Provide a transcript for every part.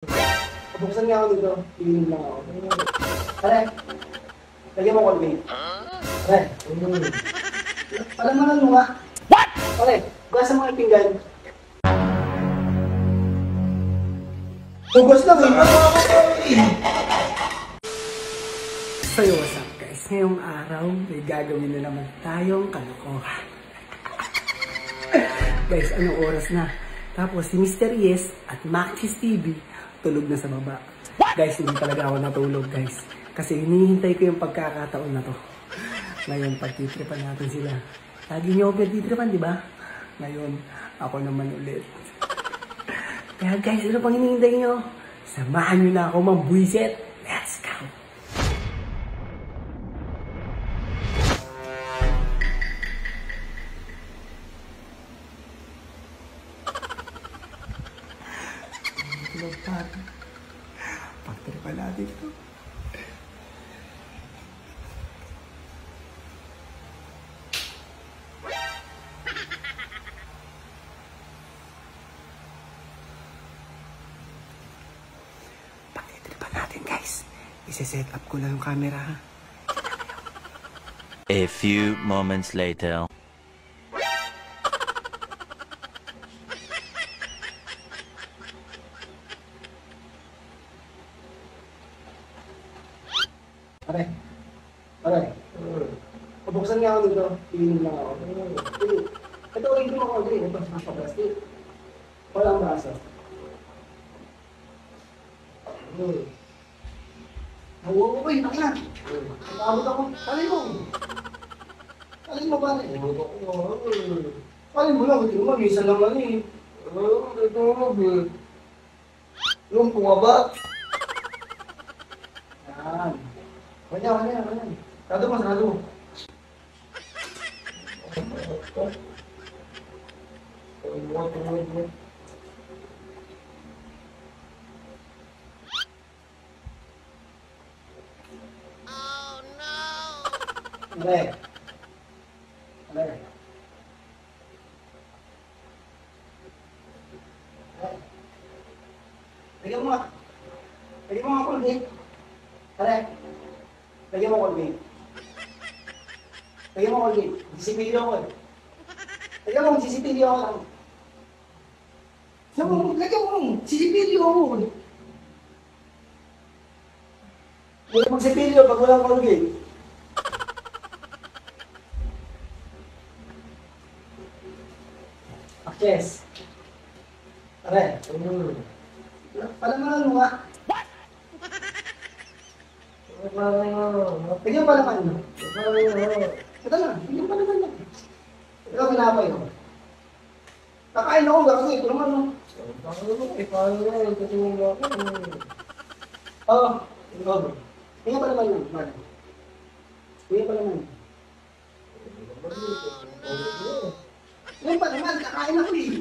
Buksan nga ako dito. Tingin lang ako. Pare, lagyan mo Colgate. Pare, palamanan mo nga. What? Pare, gasa mo yung pinggan. Hugas lang eh. So what's up guys? Ngayong araw, may gagawin na naman tayong kalokohan. Guys, anong oras na? Tapos si Mr. Yes at Maxis TV tulog na sa baba. Guys, hindi talaga ako natulog guys. Kasi hinihintay ko yung pagkakataon na to. Ngayon, pagtitripan natin sila. Lagi nyo ako pagtitripan, di ba? Ngayon, ako naman ulit. Kaya guys, ano pang hinihintay nyo? Samahan nyo na ako mambuisit. Let's go! Pagtripan natin ito. Pagtripan natin guys. Ise-set up ko lang yung camera ha. A few moments later. Pare. Pabuksan nga ako dito. Tingin lang ako. Ito ulit mo ako din. Ito sa plastic. Walang braso. Uy, nakina. Nakabot ako. Kalin mo. Kalin mo ba? Kalin mo lang. Hindi mo. Minsan lang lang eh. Ito mo. Yung pumaba. Yan. Kanya. Sarado mo. Oh no! Ale. Lagyan mo nga Colgate. Ale. Lagyan mo Colgate. Sisipilyo ako eh. Lagyan mo, sisipilyo ako lang. Lagyan mo, sisipilyo ako. Huwag magsipilyo pag walang Colgate. Akes. Pare. Palamanan mo nga. Bigyan pa naman. Ito na, bigyan pa naman. Ito ang pinapay ko. Kakain ako, gano'n ito naman. Oo, bigyan pa naman. Bigyan pa naman, kakain ako eh.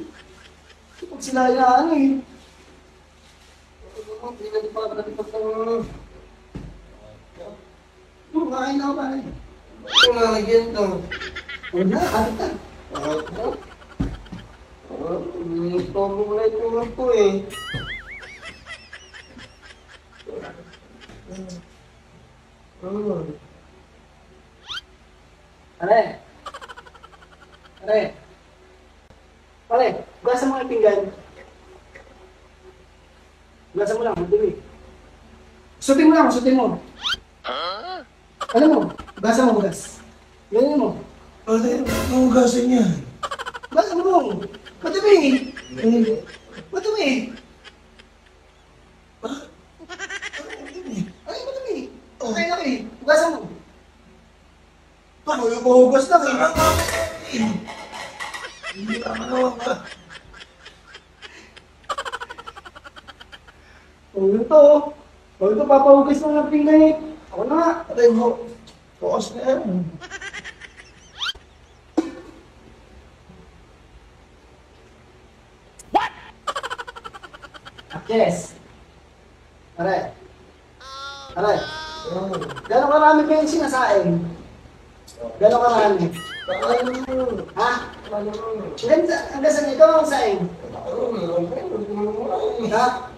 Pag sinayaan eh. Kumain na ako ba eh? Kumain to. Wala, ano ka? Gusto mo na itulog ko eh. Pare, gasa mo yung pinggan. Gasa mo lang, madumi. Sutin mo. Alam mo, gasa mo bugas. Ganyan mo. Ano yung hugasan niya? Gasa mo. Madumi. Ay, madumi. Okay lang eh. Gasa mo. Paano yung mahugas lang eh? Hindi ka manawa ka. Ito, papahugas mo ng pinggan eh. Ako na nga. Patay mo. Focus na yan. What? Akes. Pare. Gano'ng karami kayo sinasaing? Gano'ng karami? Ha? Hanggang saan ikaw ang saing? Ha?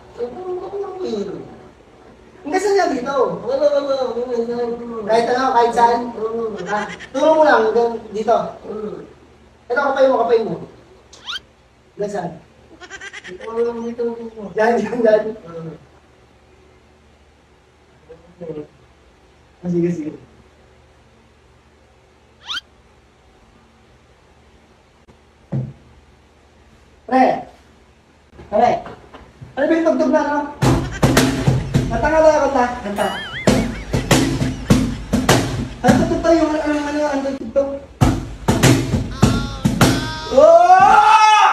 Hanggang saan yan dito? Kahit ano, kahit saan? Ha? Turo mo lang hanggang dito. Ito, kapay mo. Hanggang saan? Yan. Sige. Pre! Ano ba yung tugtog na, no? Kanta nga ba, kanta? Ano tugtog tayo? Ano tugtog? Oh!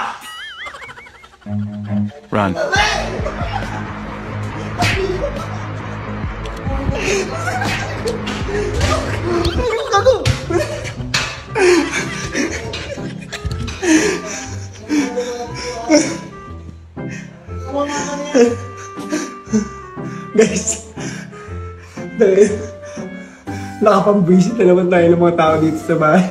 Run. Guys, nakapang-visit na naman tayo ng mga tao dito sa bahay.